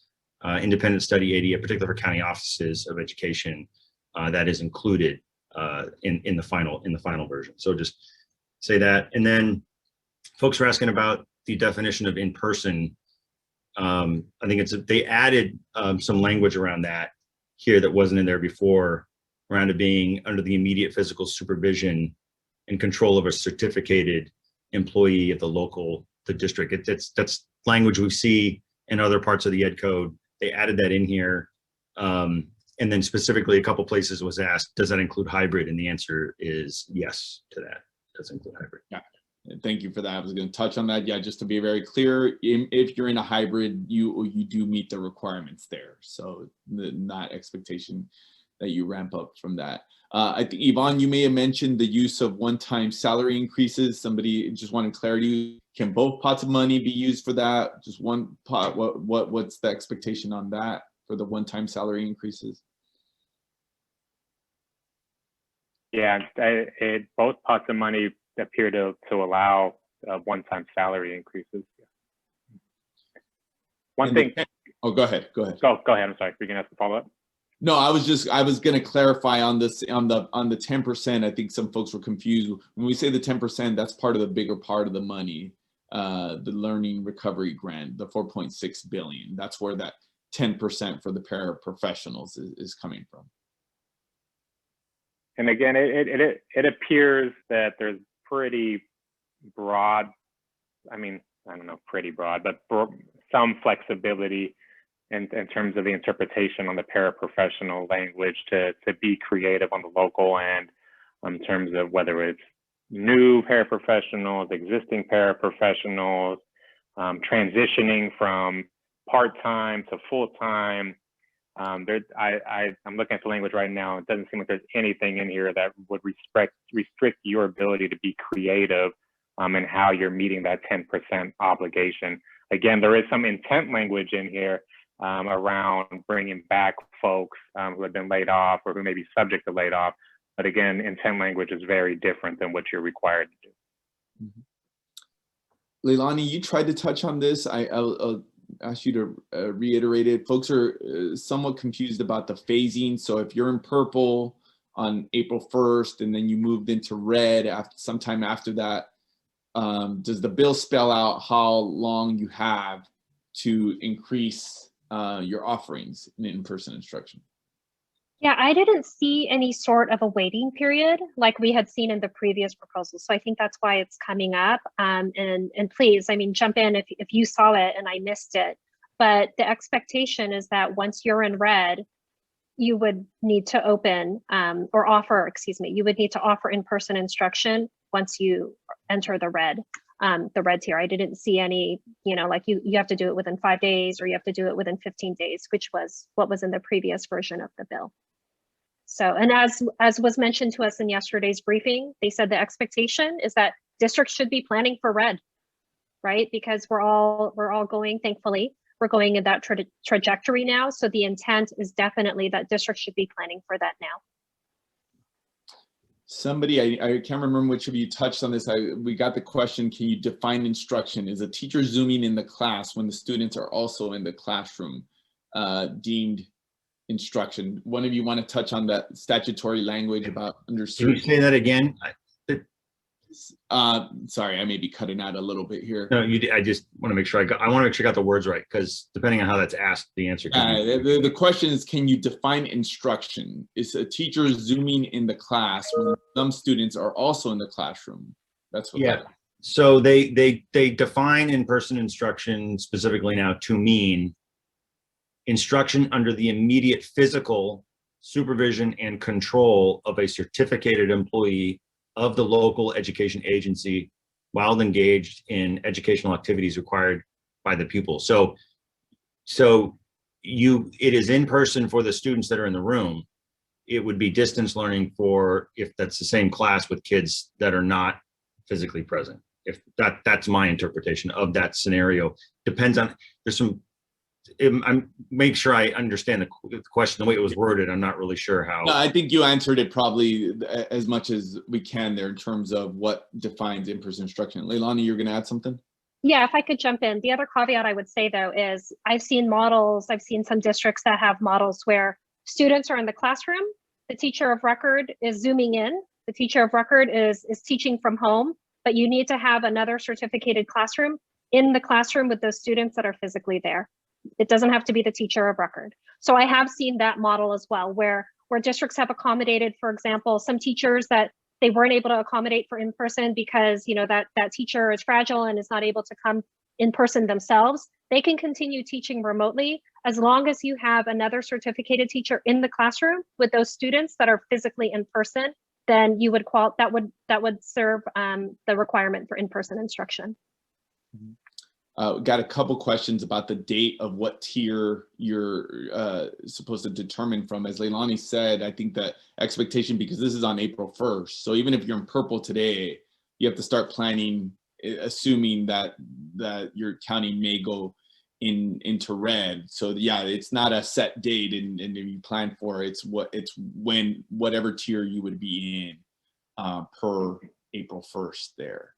[SPEAKER 4] independent study ADA, particularly for county offices of education, that is included in the final version. So just say that. And then folks were asking about the definition of in-person. I think they added some language around that here that wasn't in there before, around it being under the immediate physical supervision and control of a certificated employee of the district. That's language we see in other parts of the ed code. They added that in here. And then specifically a couple places was asked, does that include hybrid? And the answer is yes to that. It does include hybrid.
[SPEAKER 6] Yeah. Thank you for that. I was going to touch on that. Yeah, just to be very clear, if you're in a hybrid, you do meet the requirements there. So not expectation that you ramp up from that. I think, Yvonne, you may have mentioned the use of one-time salary increases. Somebody just wanted clarity. Can both pots of money be used for that? Just one pot? What's the expectation on that for the one-time salary increases?
[SPEAKER 2] Yeah, both pots of money appear to allow one-time salary increases. One thing.
[SPEAKER 6] Oh, go ahead. Go ahead.
[SPEAKER 2] Go ahead. I'm sorry. We're gonna have to follow up.
[SPEAKER 6] No, I was going to clarify on this on the 10%. I think some folks were confused when we say the 10%. That's part of the bigger part of the money, the Learning Recovery Grant, the 4.6 billion. That's where that 10% for the paraprofessionals is coming from.
[SPEAKER 2] And again, it appears that there's pretty broad, I mean, I don't know, pretty broad, but some flexibility in terms of the interpretation on the paraprofessional language to be creative on the local end in terms of whether it's new paraprofessionals, existing paraprofessionals, transitioning from part-time to full-time. I'm looking at the language right now. It doesn't seem like there's anything in here that would restrict your ability to be creative in how you're meeting that 10% obligation. Again, there is some intent language in here around bringing back folks who have been laid off or who may be subject to laid off. But again, intent language is very different than what you're required to do.
[SPEAKER 6] Mm-hmm. Leilani, you tried to touch on this. I'll ask you to reiterate it. Folks are somewhat confused about the phasing. So if you're in purple on April 1st and then you moved into red sometime after that, does the bill spell out how long you have to increase your offerings in in-person instruction?
[SPEAKER 3] Yeah, I didn't see any sort of a waiting period like we had seen in the previous proposal. So I think that's why it's coming up. And please, I mean, jump in if you saw it and I missed it. But the expectation is that once you're in red, you would need to open or offer, you would need to offer in-person instruction once you enter the red tier. I didn't see any, like you have to do it within 5 days or you have to do it within 15 days, which was what was in the previous version of the bill. So, and as was mentioned to us in yesterday's briefing, they said the expectation is that districts should be planning for red, right? Because we're all going, thankfully, we're going in that trajectory now. So the intent is definitely that districts should be planning for that now.
[SPEAKER 6] Somebody, I can't remember which of you touched on this. We got the question, can you define instruction? Is a teacher zooming in the class when the students are also in the classroom deemed instruction? One of you want to touch on that statutory language about under certain...
[SPEAKER 4] Can you say that again?
[SPEAKER 6] Sorry, I may be cutting out a little bit here.
[SPEAKER 4] No, I just want to make sure I want to make sure I got the words right, because depending on how that's asked, the answer can be...
[SPEAKER 6] The question is, can you define instruction? Is a teacher zooming in the class when some students are also in the classroom? That's what.
[SPEAKER 4] Yeah. So they define in-person instruction specifically now to mean instruction under the immediate physical supervision, and control of a certificated employee of the local education agency while engaged in educational activities required by the pupil. So it is in person for the students that are in the room. It would be distance learning for if that's the same class with kids that are not physically present. If that's my interpretation of that scenario. Depends on, there's some, I'm make sure I understand the question, the way it was worded. I'm not really sure how.
[SPEAKER 6] No, I think you answered it probably as much as we can there in terms of what defines in-person instruction. Leilani, you're going to add something?
[SPEAKER 3] Yeah, if I could jump in. The other caveat I would say though is I've seen some districts that have models where students are in the classroom, the teacher of record is zooming in, the teacher of record is teaching from home, but you need to have another certificated classroom in the classroom with those students that are physically there. It doesn't have to be the teacher of record. So I have seen that model as well, where districts have accommodated, for example, some teachers that they weren't able to accommodate for in-person because that teacher is fragile and is not able to come in person themselves. They can continue teaching remotely as long as you have another certificated teacher in the classroom with those students that are physically in person. Then you would that would serve the requirement for in-person instruction.
[SPEAKER 6] Got a couple questions about the date of what tier you're supposed to determine from. As Leilani said, I think that expectation, because this is on April 1st. So even if you're in purple today, you have to start planning, assuming that your county may go into red. So yeah, it's not a set date and you plan for it. It's when whatever tier you would be in per April 1st there.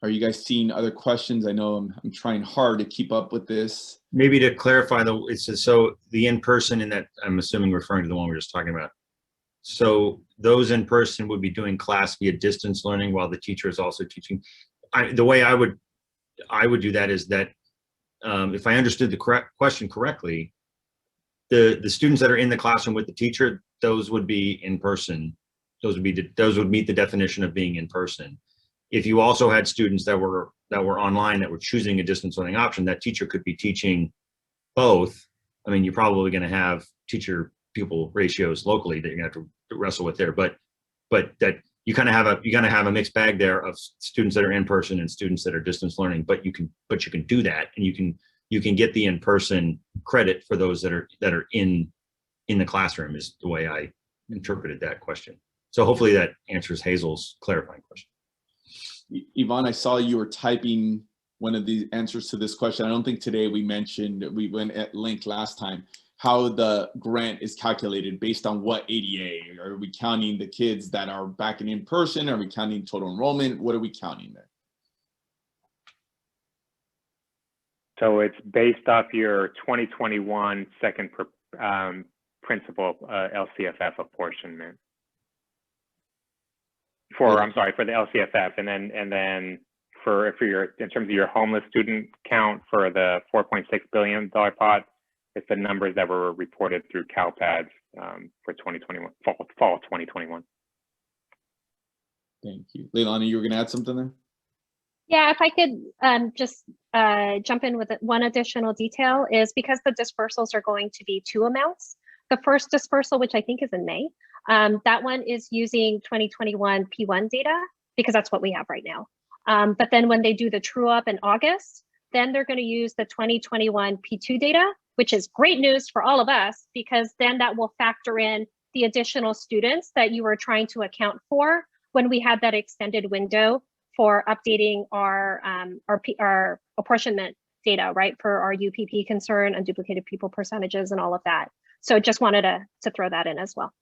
[SPEAKER 6] Are you guys seeing other questions? I know I'm trying hard to keep up with this.
[SPEAKER 4] Maybe to clarify, so the in-person in that, I'm assuming referring to the one we were just talking about. So those in person would be doing class via distance learning while the teacher is also teaching. The way I would do that is that if I understood the question correctly, the students that are in the classroom with the teacher, those would be in person. Those would meet the definition of being in person. If you also had students that were online that were choosing a distance learning option, that teacher could be teaching both. I mean, you're probably going to have teacher-pupil ratios locally that you're going to have to wrestle with there, but that you kind of have a mixed bag there of students that are in person and students that are distance learning. But you can do that, and you can get the in-person credit for those that are in the classroom, is the way I interpreted that question. So hopefully that answers Hazel's clarifying question.
[SPEAKER 6] Yvonne, I saw you were typing one of the answers to this question. I don't think today we went at length last time, how the grant is calculated based on what ADA? Are we counting the kids that are back in person? Are we counting total enrollment? What are we counting there?
[SPEAKER 2] So it's based off your 2021 second principal LCFF apportionment. For the LCFF, and then for in terms of your homeless student count for the $4.6 billion pot, it's the numbers that were reported through CalPADS for 2021, fall 2021.
[SPEAKER 6] Thank you. Leilani, you were going to add something there?
[SPEAKER 3] Yeah, if I could just jump in with one additional detail, is because the dispersals are going to be two amounts. The first dispersal, which I think is in May, that one is using 2021 P1 data because that's what we have right now. But then when they do the true up in August, then they're going to use the 2021 P2 data, which is great news for all of us, because then that will factor in the additional students that you were trying to account for when we had that extended window for updating our apportionment data, right, for our UPP concern, unduplicated pupil percentages, and all of that. So just wanted to throw that in as well.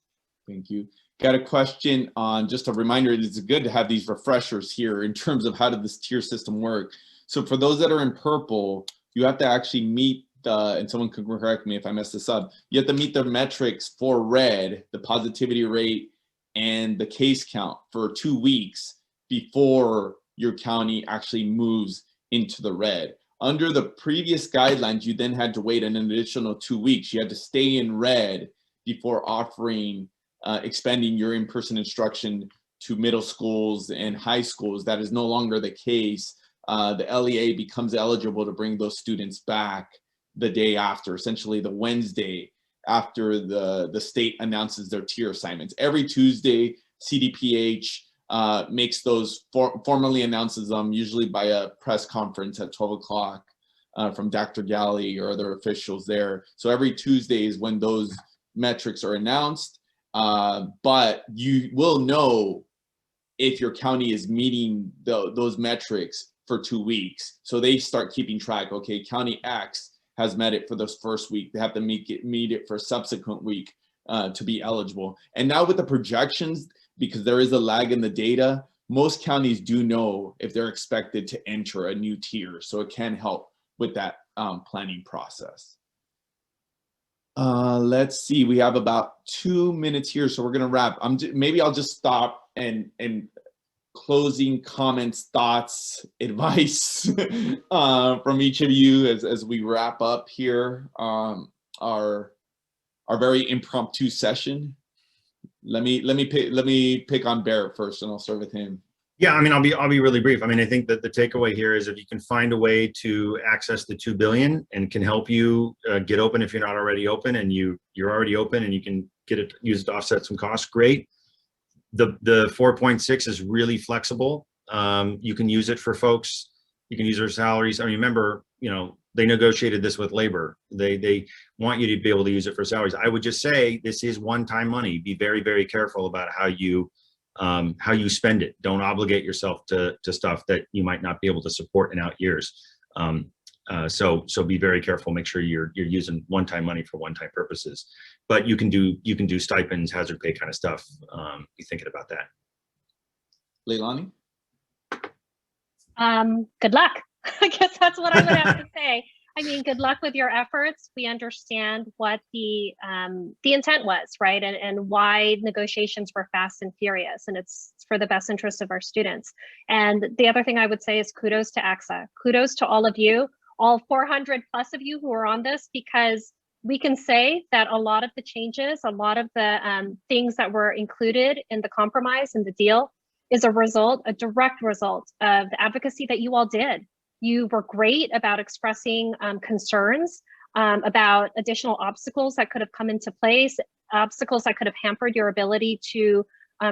[SPEAKER 6] Thank you. Got a question on, just a reminder, it's good to have these refreshers here in terms of how did this tier system work. So for those that are in purple, you have to actually meet and someone can correct me if I mess this up, you have to meet the metrics for red, the positivity rate and the case count for 2 weeks before your county actually moves into the red. Under the previous guidelines, you then had to wait an additional 2 weeks. You had to stay in red before offering, expanding your in-person instruction to middle schools and high schools. That is no longer the case. The LEA becomes eligible to bring those students back the day after, essentially the Wednesday after the state announces their tier assignments. Every Tuesday, CDPH makes those, formally announces them, usually by a press conference at 12 o'clock from Dr. Galley or other officials there. So every Tuesday is when those metrics are announced, but you will know if your county is meeting those metrics for 2 weeks. So they start keeping track. Okay, County X has met it for this first week. They have to meet it for a subsequent week to be eligible. And now with the projections, because there is a lag in the data, most counties do know if they're expected to enter a new tier. So it can help with that planning process. Let's see, we have about 2 minutes here, so we're gonna wrap. Maybe I'll just stop and closing comments, thoughts, advice from each of you as we wrap up here our very impromptu session. Let me pick on Barrett first, and I'll start with him.
[SPEAKER 4] Yeah, I mean, I'll be really brief. I mean, I think that the takeaway here is if you can find a way to access the 2 billion and can help you get open if you're not already open, and you're already open and you can use it to offset some costs, great. The 4.6 is really flexible. You can use it for folks. You can use their salaries. I mean, remember, you know, they negotiated this with labor. They want you to be able to use it for salaries. I would just say this is one-time money. Be very, very careful about how you spend it. Don't obligate yourself to stuff that you might not be able to support in out years. So be very careful. Make sure you're using one-time money for one-time purposes. But you can do stipends, hazard pay kind of stuff. Be thinking about that.
[SPEAKER 6] Leilani?
[SPEAKER 3] Good luck. I guess that's what I would have to say. I mean, good luck with your efforts. We understand what the intent was, right? And why negotiations were fast and furious, and it's for the best interest of our students. And the other thing I would say is kudos to ACSA. Kudos to all of you, all 400 plus of you who are on this, because we can say that a lot of the changes, a lot of the things that were included in the compromise and the deal is a direct result of the advocacy that you all did. You were great about expressing concerns about additional obstacles that could have come into place, obstacles that could have hampered your ability to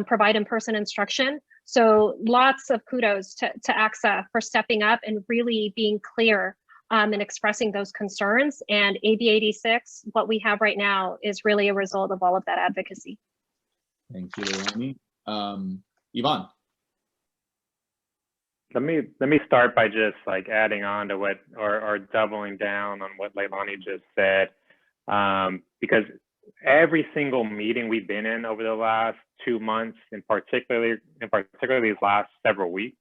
[SPEAKER 3] provide in-person instruction. So lots of kudos to ACSA for stepping up and really being clear and expressing those concerns. And AB 86, what we have right now, is really a result of all of that advocacy.
[SPEAKER 6] Thank you, Leilani. Yvonne.
[SPEAKER 2] Let me start by just like adding on to what, or doubling down on what Leilani just said, because every single meeting we've been in over the last 2 months, in particularly these last several weeks,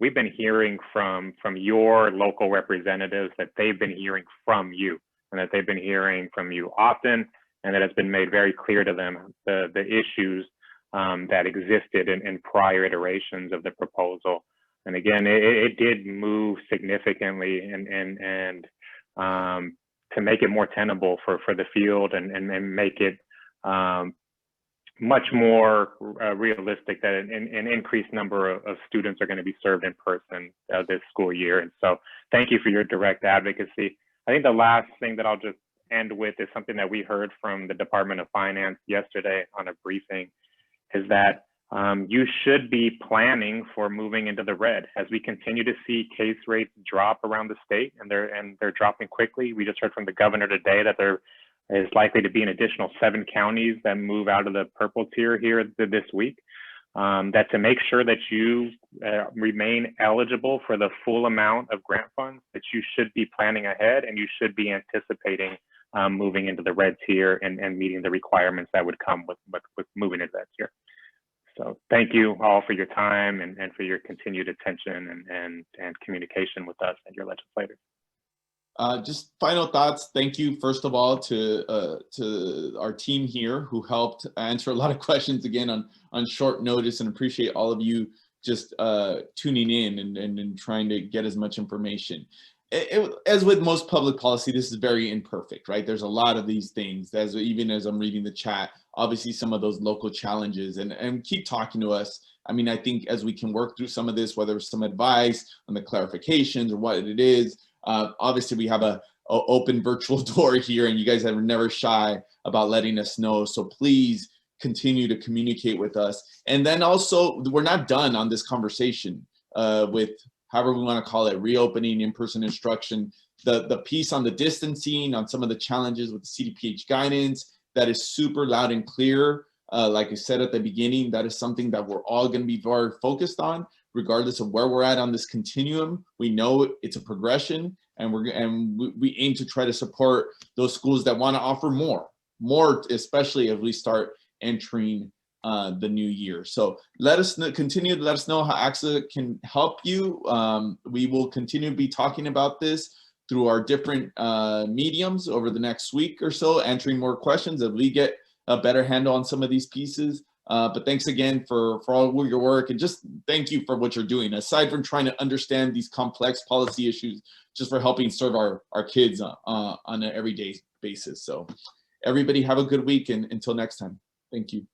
[SPEAKER 2] we've been hearing from your local representatives that they've been hearing from you, and that they've been hearing from you often, and that it's been made very clear to them the issues that existed in prior iterations of the proposal. And again, it did move significantly and to make it more tenable for the field and make it much more realistic that an increased number of students are going to be served in person this school year. And so thank you for your direct advocacy. I think the last thing that I'll just end with is something that we heard from the Department of Finance yesterday on a briefing, is that you should be planning for moving into the red as we continue to see case rates drop around the state, and they're dropping quickly. We just heard from the governor today that there is likely to be an additional 7 counties that move out of the purple tier here this week. That to make sure that you remain eligible for the full amount of grant funds, that you should be planning ahead, and you should be anticipating moving into the red tier and meeting the requirements that would come with moving into that tier. So thank you all for your time and for your continued attention and communication with us and your legislators.
[SPEAKER 6] Just final thoughts. Thank you, first of all, to our team here who helped answer a lot of questions again on short notice, and appreciate all of you just tuning in and trying to get as much information. As with most public policy, this is very imperfect, right? There's a lot of these things, even as I'm reading the chat, obviously some of those local challenges, and keep talking to us. I mean, I think as we can work through some of this, whether it's some advice on the clarifications or what it is, obviously we have a open virtual door here, and you guys are never shy about letting us know. So please continue to communicate with us. And then also, we're not done on this conversation with however we want to call it, reopening in-person instruction. The piece on the distancing, on some of the challenges with the CDPH guidance, that is super loud and clear. Like I said at the beginning, that is something that we're all going to be very focused on, regardless of where we're at on this continuum. We know it's a progression, and we aim to try to support those schools that want to offer more, especially as we start entering the new year. So let us know, continue to let us know how ACSA can help you. We will continue to be talking about this through our different mediums over the next week or so, answering more questions as we get a better handle on some of these pieces. But thanks again for all your work, and just thank you for what you're doing. Aside from trying to understand these complex policy issues, just for helping serve our kids on an everyday basis. So everybody have a good week, and until next time, thank you.